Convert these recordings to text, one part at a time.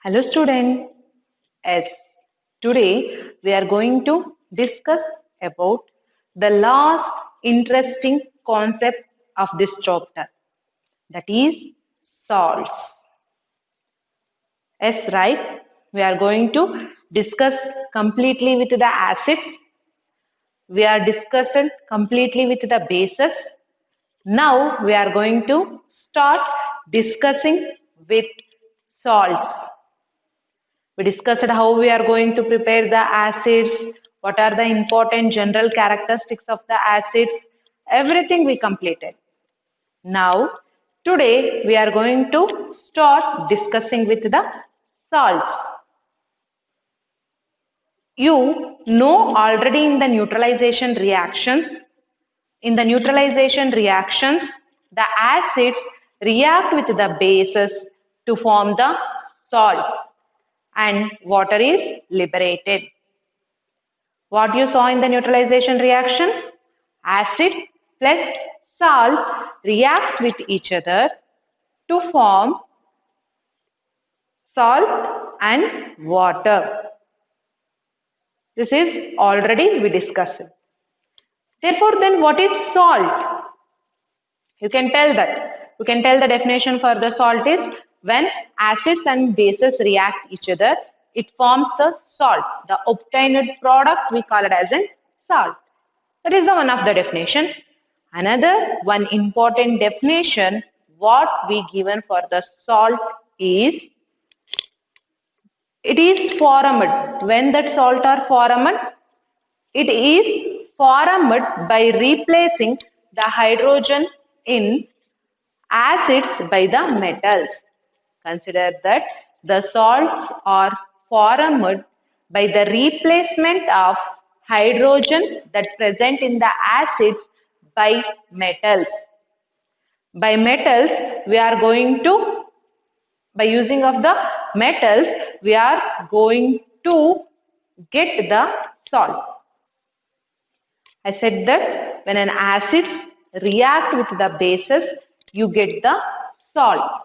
Hello student. Yes, today we are going to discuss about the last interesting concept of this chapter, that is salts. Yes, right. We are going to discuss completely with the acid. We are discussing completely with the bases. Now we are going to start discussing with salts. We discussed how we are going to prepare the acids, what are the important general characteristics of the acids, everything we completed. Now, today we are going to start discussing with the salts. You know already in the neutralization reactions, the acids react with the bases to form the salt and water is liberated. What you saw in the neutralization reaction? Acid plus salt reacts with each other to form salt and water. This is already we discussed. Therefore, then what is salt? You can tell that. You can tell the definition for the salt is when acids and bases react each other, it forms the salt. The obtained product we call it as a salt. That is the one of the definition. Another one important definition what we given for the salt is it is formed. When that salt are formed, it is formed by replacing the hydrogen in acids by the metals. Consider that the salts are formed by the replacement of hydrogen that present in the acids by metals. By metals, we are going to, by using of the metals, we are going to get the salt. I said that when an acids react with the bases, you get the salt.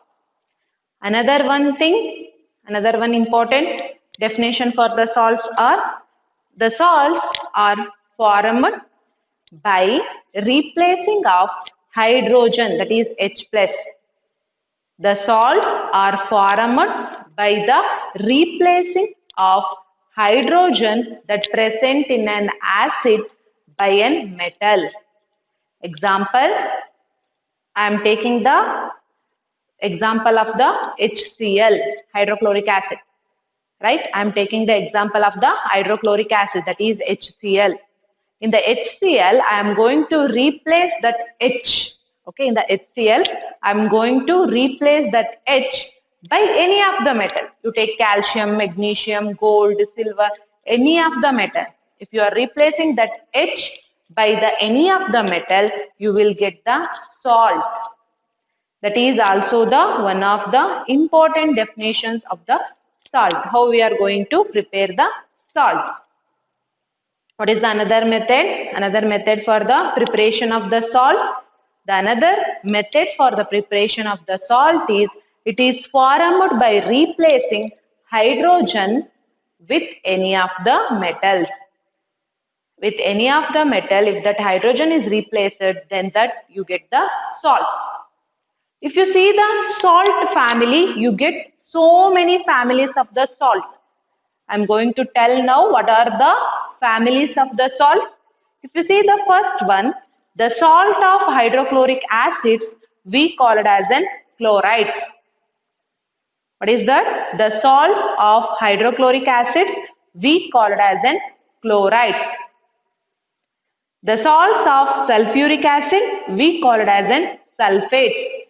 Another one important definition for the salts are formed by replacing of hydrogen, that is H plus. The salts are formed by the replacing of hydrogen that present in an acid by a metal. Example, I am taking the example of the HCl, hydrochloric acid. Right? I am taking the example of the hydrochloric acid, that is HCl. In the HCl, I am going to replace that H. Okay, in the HCl, I am going to replace that H by any of the metal. You take calcium, magnesium, gold, silver, any of the metal. If you are replacing that H by the any of the metal, you will get the salt. That is also the one of the important definitions of the salt. How we are going to prepare the salt. What is the another method? Another method for the preparation of the salt. The another method for the preparation of the salt is it is formed by replacing hydrogen with any of the metals. With any of the metal, if that hydrogen is replaced, then that you get the salt. If you see the salt family, you get so many families of the salt. I am going to tell now what are the families of the salt. If you see the first one, the salt of hydrochloric acids, we call it as an chlorides. What is that? The salts of hydrochloric acids, we call it as an chlorides. The salts of sulfuric acid, we call it as an sulfates.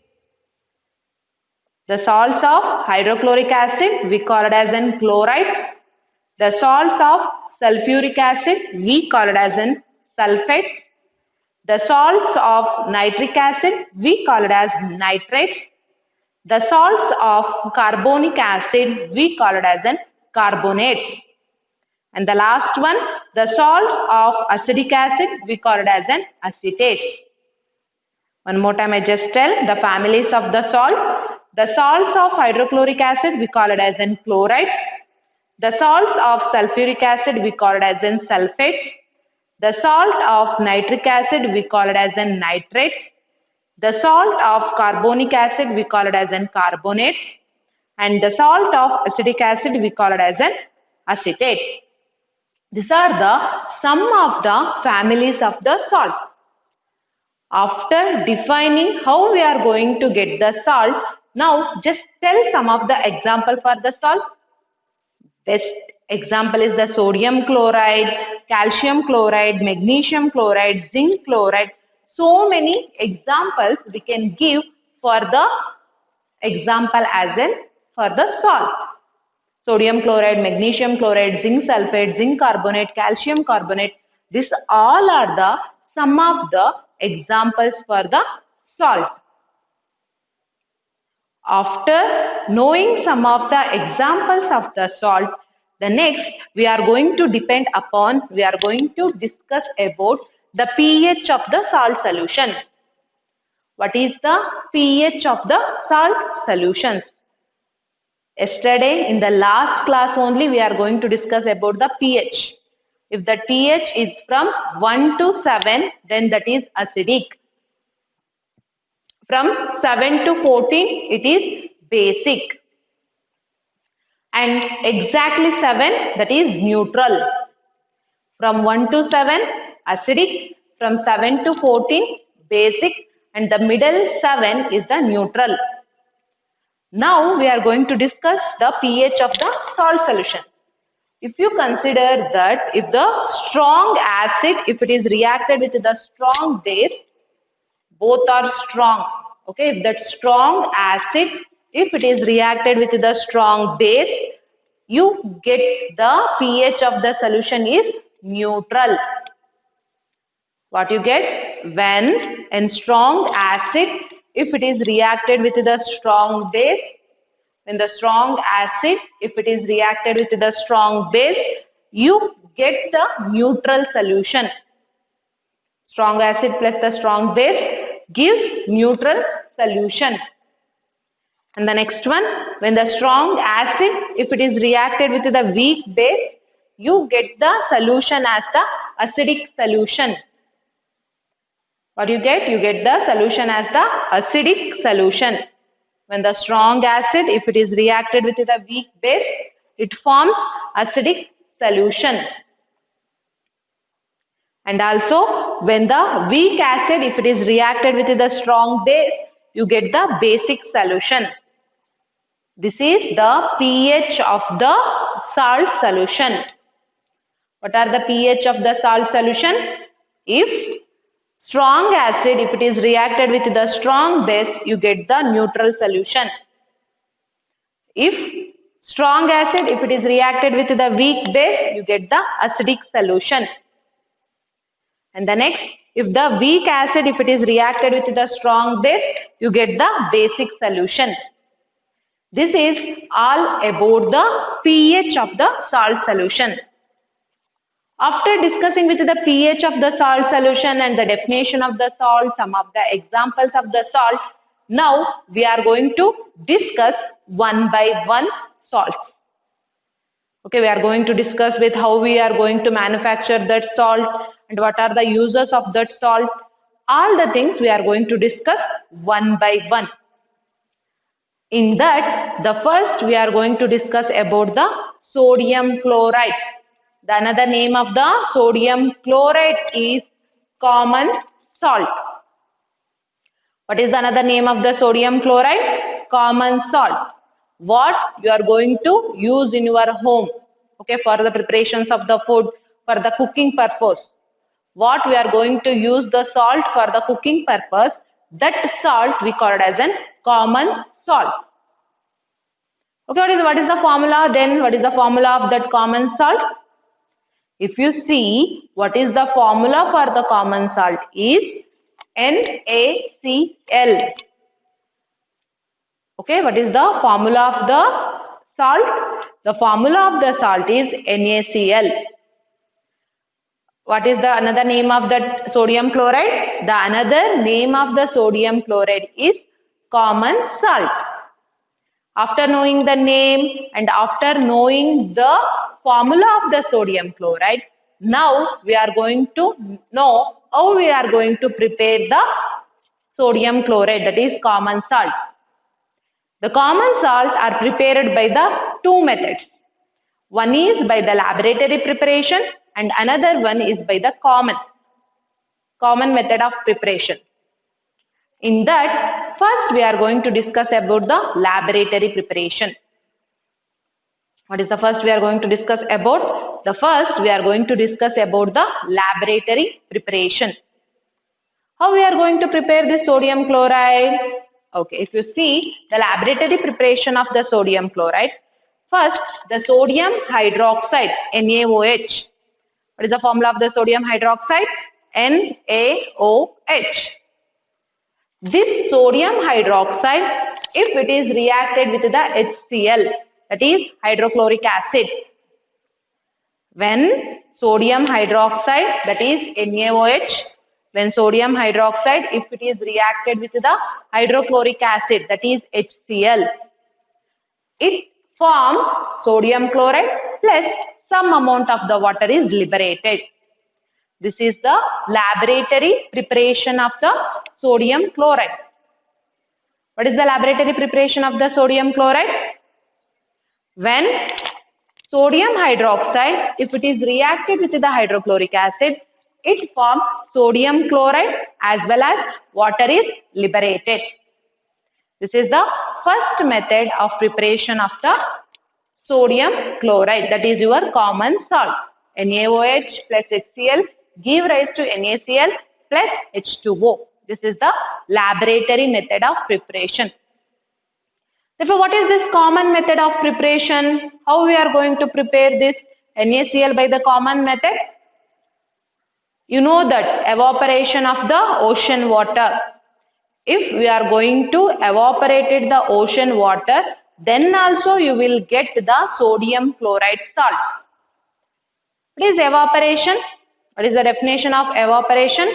The salts of hydrochloric acid, we call it as an chlorides. The salts of sulfuric acid, we call it as an sulfates. The salts of nitric acid, we call it as nitrates. The salts of carbonic acid, we call it as an carbonates. And the last one, the salts of acetic acid, we call it as an acetates. One more time I just tell the families of the salt. The salts of hydrochloric acid we call it as in chlorides. The salts of sulfuric acid we call it as in sulfates. The salt of nitric acid we call it as in nitrates. The salt of carbonic acid we call it as in carbonates. And the salt of acetic acid we call it as an acetate. These are the some of the families of the salt. After defining how we are going to get the salt, now just tell some of the example for the salt. Best example is the sodium chloride, calcium chloride, magnesium chloride, zinc chloride. So many examples we can give for the example as in for the salt. Sodium chloride, magnesium chloride, zinc sulfate, zinc carbonate, calcium carbonate. These all are the some of the examples for the salt. After knowing some of the examples of the salt, the next we are going to discuss about the pH of the salt solution. What is the pH of the salt solutions? Yesterday in the last class only we are going to discuss about the pH. If the pH is from 1 to 7, then that is acidic. From 7 to 14, it is basic. And exactly 7, that is neutral. From 1 to 7, acidic. From 7 to 14, basic. And the middle 7 is the neutral. Now we are going to discuss the pH of the salt solution. If you consider that if the strong acid, if it is reacted with the strong base, both are strong. Okay, if that strong acid, if it is reacted with the strong base, you get the pH of the solution is neutral. What you get? When in strong acid, if it is reacted with the strong base, when the strong acid, if it is reacted with the strong base, you get the neutral solution. Strong acid plus the strong base gives neutral solution. And the next one, when the strong acid, if it is reacted with the weak base, you get the solution as the acidic solution. What you get? You get the solution as the acidic solution. When the strong acid, if it is reacted with the weak base, it forms acidic solution. And also, when the weak acid, if it is reacted with the strong base, you get the basic solution. This is the pH of the salt solution. What are the pH of the salt solution? If strong acid, if it is reacted with the strong base, you get the neutral solution. If strong acid, if it is reacted with the weak base, you get the acidic solution. And the next, if the weak acid, if it is reacted with the strong base, you get the basic solution. This is all about the pH of the salt solution. After discussing with the pH of the salt solution and the definition of the salt, some of the examples of the salt, now we are going to discuss one by one salts. Okay, we are going to discuss with how we are going to manufacture that salt and what are the uses of that salt. All the things we are going to discuss one by one. In that, the first we are going to discuss about the sodium chloride. The another name of the sodium chloride is common salt. What is the another name of the sodium chloride? Common salt. What you are going to use in your home, okay, for the preparations of the food, for the cooking purpose. What we are going to use the salt for the cooking purpose, that salt we call it as a common salt. Okay, what is the formula then? What is the formula of that common salt? If you see, what is the formula for the common salt is NaCl. Okay, what is the formula of the salt? The formula of the salt is NaCl. What is the another name of the sodium chloride? The another name of the sodium chloride is common salt. After knowing the name and after knowing the formula of the sodium chloride, now we are going to know how we are going to prepare the sodium chloride, that is common salt. The common salt are prepared by the two methods. One is by the laboratory preparation and another one is by the common method of preparation. In that, first we are going to discuss about the laboratory preparation. What is the first we are going to discuss about? The first we are going to discuss about the laboratory preparation. How we are going to prepare the sodium chloride? Okay, if you see the laboratory preparation of the sodium chloride, first the sodium hydroxide, NaOH. What is the formula of the sodium hydroxide? NaOH. This sodium hydroxide, if it is reacted with the HCl, that is hydrochloric acid, when sodium hydroxide, that is NaOH, when sodium hydroxide, if it is reacted with the hydrochloric acid, that is HCl, it forms sodium chloride plus some amount of the water is liberated. This is the laboratory preparation of the sodium chloride. What is the laboratory preparation of the sodium chloride? When sodium hydroxide, if it is reacted with the hydrochloric acid, it forms sodium chloride as well as water is liberated. This is the first method of preparation of the sodium chloride, that is your common salt. NaOH plus HCl give rise to NaCl plus H2O. This is the laboratory method of preparation. Therefore, what is this common method of preparation? How we are going to prepare this NaCl by the common method? You know that evaporation of the ocean water. If we are going to evaporate the ocean water, then also you will get the sodium chloride salt. What is evaporation? What is the definition of evaporation?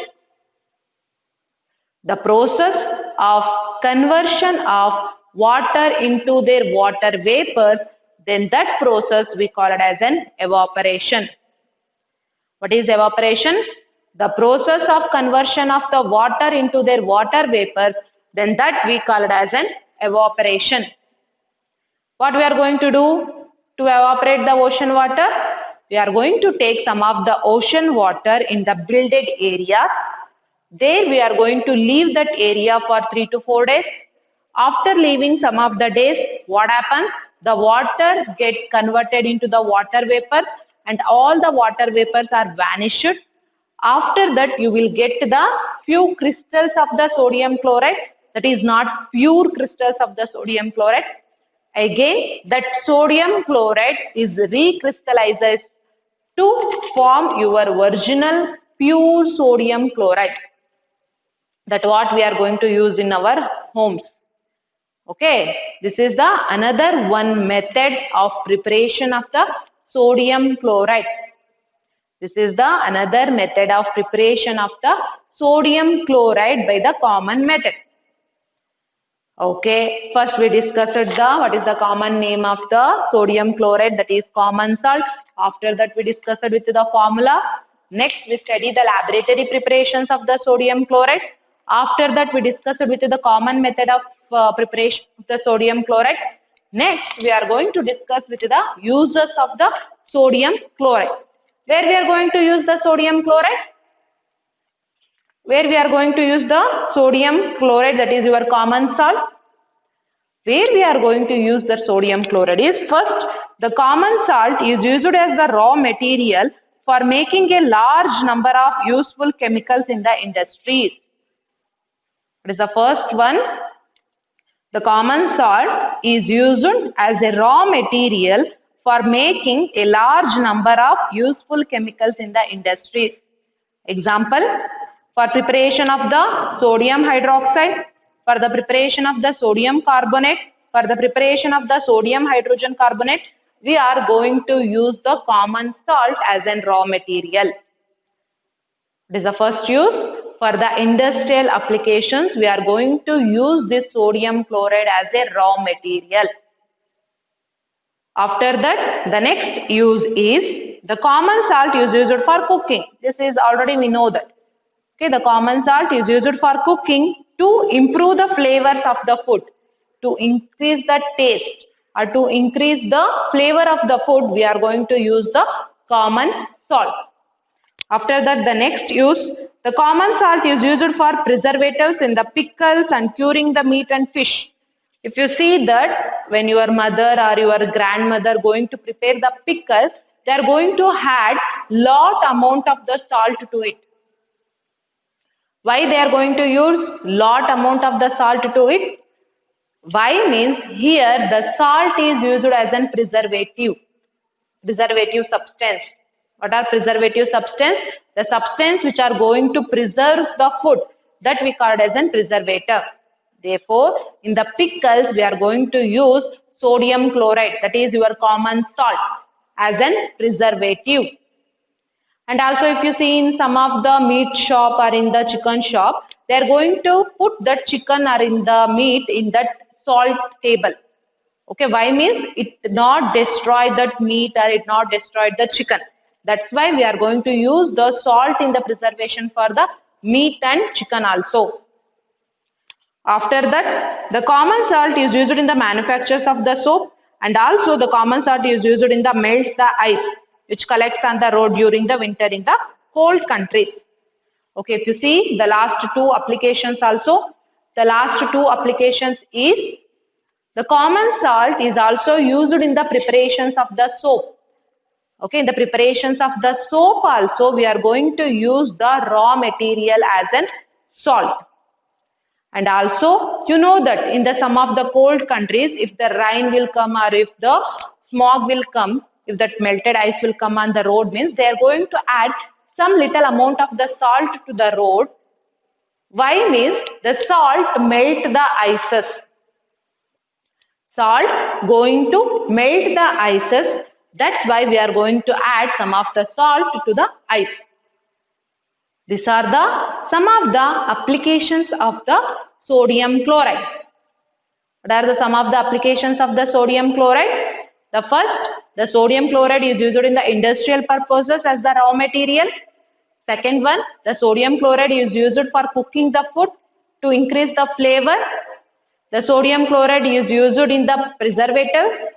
The process of conversion of water into their water vapors, then that process we call it as an evaporation. What is evaporation? The process of conversion of the water into their water vapors, then that we call it as an evaporation. What we are going to do to evaporate the ocean water? We are going to take some of the ocean water in the builded areas. There we are going to leave that area for 3 to 4 days. After leaving some of the days, what happens? The water gets converted into the water vapors and all the water vapors are vanished. After that, you will get the few crystals of the sodium chloride, that is not pure crystals of the sodium chloride. Again, that sodium chloride is recrystallizes to form your original pure sodium chloride. That's what we are going to use in our homes. Okay, this is the another one method of preparation of the sodium chloride. This is the another method of preparation of the sodium chloride by the common method. Okay, first we discussed what is the common name of the sodium chloride, that is common salt. After that we discussed with the formula. Next we study the laboratory preparations of the sodium chloride. After that we discussed with the common method of preparation of the sodium chloride. Next we are going to discuss with the uses of the sodium chloride. Where we are going to use the sodium chloride? Where we are going to use the sodium chloride, that is your common salt. Where we are going to use the sodium chloride is first, the common salt is used as the raw material for making a large number of useful chemicals in the industries. What is the first one? The common salt is used as a raw material for making a large number of useful chemicals in the industries. Example, for preparation of the sodium hydroxide, for the preparation of the sodium carbonate, for the preparation of the sodium hydrogen carbonate, we are going to use the common salt as a raw material. This is the first use. For the industrial applications, we are going to use this sodium chloride as a raw material. After that, the next use is the common salt is used for cooking. This is already we know that. Okay, the common salt is used for cooking to improve the flavors of the food, to increase the taste or to increase the flavor of the food. We are going to use the common salt. After that, the next use, the common salt is used for preservatives in the pickles and curing the meat and fish. If you see that when your mother or your grandmother going to prepare the pickle, they are going to add lot amount of the salt to it. Why they are going to use lot amount of the salt to it? Why means here the salt is used as a preservative substance. What are preservative substance? The substance which are going to preserve the food, that we call as a preservative. Therefore, in the pickles we are going to use sodium chloride, that is your common salt, as a preservative. And also if you see in some of the meat shop or in the chicken shop, they are going to put that chicken or in the meat in that salt table. Okay, why means it not destroy that meat or it not destroy the chicken. That's why we are going to use the salt in the preservation for the meat and chicken also. After that, the common salt is used in the manufactures of the soap, and also the common salt is used in the melt the ice which collects on the road during the winter in the cold countries. Okay, if you see the last two applications also, the last two applications is the common salt is also used in the preparations of the soap. Okay, in the preparations of the soap also we are going to use the raw material as an salt. And also you know that in the some of the cold countries, if the rain will come or if the smog will come, if that melted ice will come on the road, means they are going to add some little amount of the salt to the road. Why means the salt melt the ices. Salt going to melt the ices. That's why we are going to add some of the salt to the ice. These are the some of the applications of the sodium chloride. What are the some of the applications of the sodium chloride? The first, the sodium chloride is used in the industrial purposes as the raw material. Second one, the sodium chloride is used for cooking the food to increase the flavor. The sodium chloride is used in the preservatives,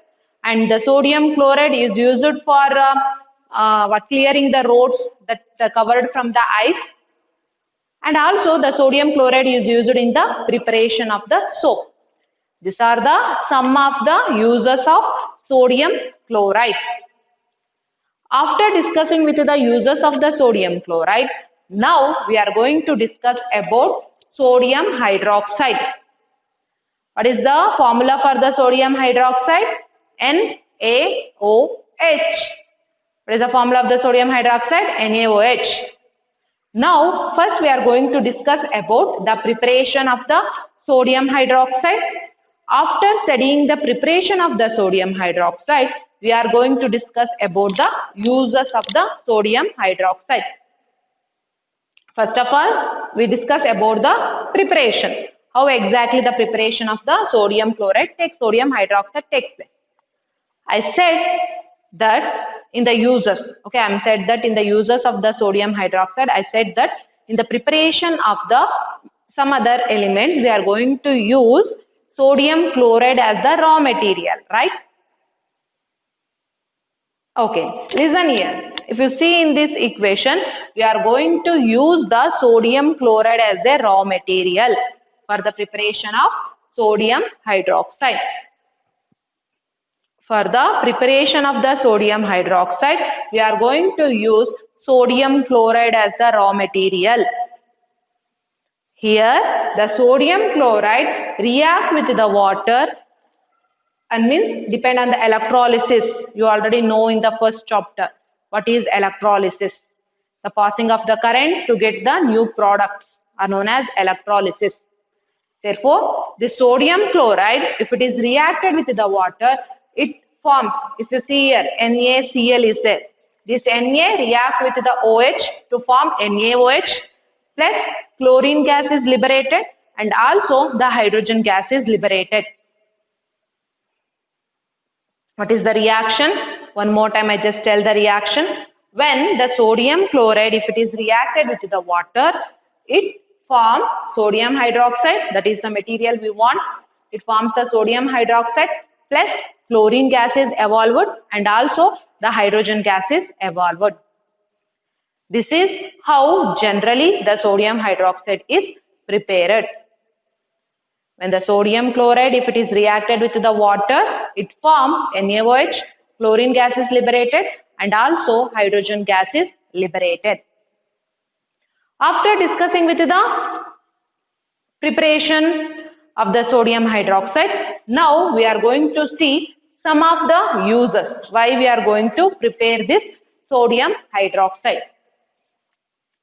and the sodium chloride is used for clearing the roads that are covered from the ice. And also the sodium chloride is used in the preparation of the soap. These are the some of the uses of sodium chloride. After discussing with the uses of the sodium chloride, now we are going to discuss about sodium hydroxide. What is the formula for the sodium hydroxide? NaOH. What is the formula of the sodium hydroxide? NaOH. Now, first we are going to discuss about the preparation of the sodium hydroxide. After studying the preparation of the sodium hydroxide, we are going to discuss about the uses of the sodium hydroxide. First of all, we discuss about the preparation. How exactly the preparation of the sodium chloride sodium hydroxide takes place. I said that in the uses, okay, I said that in the uses of the sodium hydroxide, I said that in the preparation of the some other elements, we are going to use sodium chloride as the raw material, right? Okay, listen here. If you see in this equation, we are going to use the sodium chloride as a raw material for the preparation of sodium hydroxide. For the preparation of the sodium hydroxide, we are going to use sodium chloride as the raw material. Here, the sodium chloride reacts with the water and means depend on the electrolysis. You already know in the first chapter what is electrolysis. The passing of the current to get the new products are known as electrolysis. Therefore, the sodium chloride, if it is reacted with the water, it forms, if you see here, NaCl is there. This Na reacts with the OH to form NaOH, plus chlorine gas is liberated and also the hydrogen gas is liberated. What is the reaction? One more time I just tell the reaction. When the sodium chloride, if it is reacted with the water, it forms sodium hydroxide, that is the material we want. It forms the sodium hydroxide plus chlorine gas is evolved and also the hydrogen gas is evolved. This is how generally the sodium hydroxide is prepared. When the sodium chloride, if it is reacted with the water, it forms NaOH, chlorine gas is liberated and also hydrogen gas is liberated. After discussing with the preparation of the sodium hydroxide, now we are going to see some of the uses, why we are going to prepare this sodium hydroxide.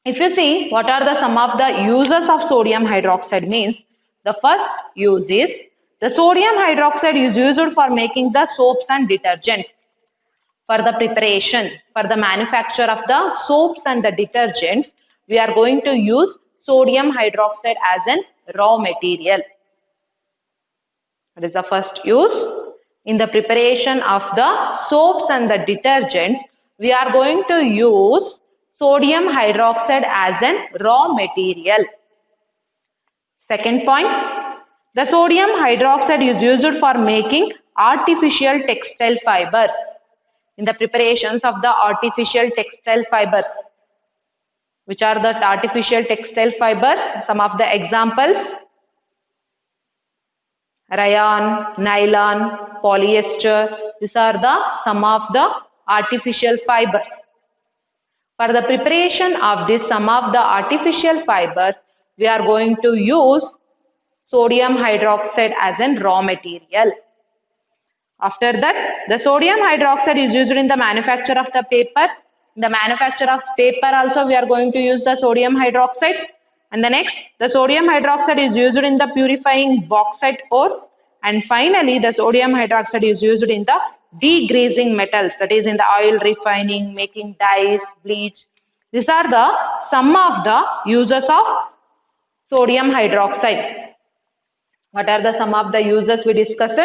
If you see what are the some of the uses of sodium hydroxide means, the first use is the sodium hydroxide is used for making the soaps and detergents. For the preparation, for the manufacture of the soaps and the detergents, we are going to use sodium hydroxide as an raw material. That is the first use. In the preparation of the soaps and the detergents, we are going to use sodium hydroxide as an raw material. Second point, the sodium hydroxide is used for making artificial textile fibers. In the preparations of the artificial textile fibers, which are the artificial textile fibers? Some of the examples: rayon, nylon, polyester. These are the some of the artificial fibers. For the preparation of this some of the artificial fibers, we are going to use sodium hydroxide as a raw material. After that, the sodium hydroxide is used in the manufacture of the paper. In the manufacture of paper also we are going to use the sodium hydroxide. And the next, the sodium hydroxide is used in the purifying bauxite ore. And finally, the sodium hydroxide is used in the degreasing metals, that is in the oil refining, making dyes, bleach. These are the some of the uses of sodium hydroxide. What are the some of the uses we discussed?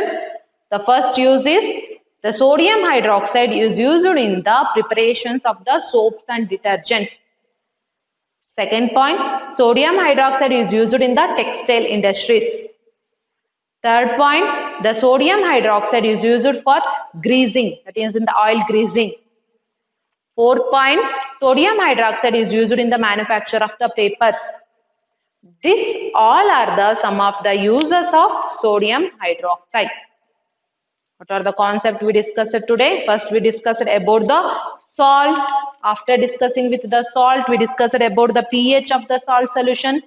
The first use is the sodium hydroxide is used in the preparations of the soaps and detergents. Second point, sodium hydroxide is used in the textile industries. Third point, the sodium hydroxide is used for greasing, that is in the oil greasing. Fourth point, sodium hydroxide is used in the manufacture of the papers. These all are the some of the uses of sodium hydroxide. What are the concepts we discussed today? First we discussed about the salt. After discussing with the salt, we discussed about the pH of the salt solution.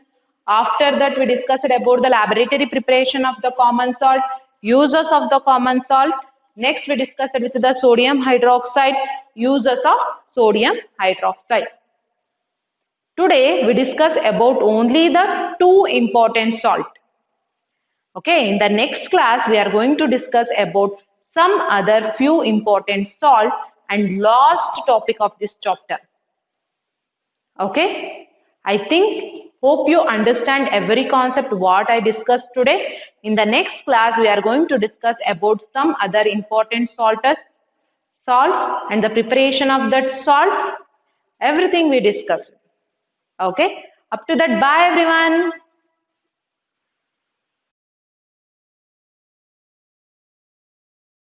After that, we discussed about the laboratory preparation of the common salt, uses of the common salt. Next, we discussed with the sodium hydroxide, uses of sodium hydroxide. Today, we discuss about only the two important salt. Okay, in the next class, we are going to discuss about some other few important salt and last topic of this chapter. Okay, I hope you understand every concept what I discussed today. In the next class, we are going to discuss about some other important salts and the preparation of that salts. Everything we discussed. Okay, up to that, bye everyone.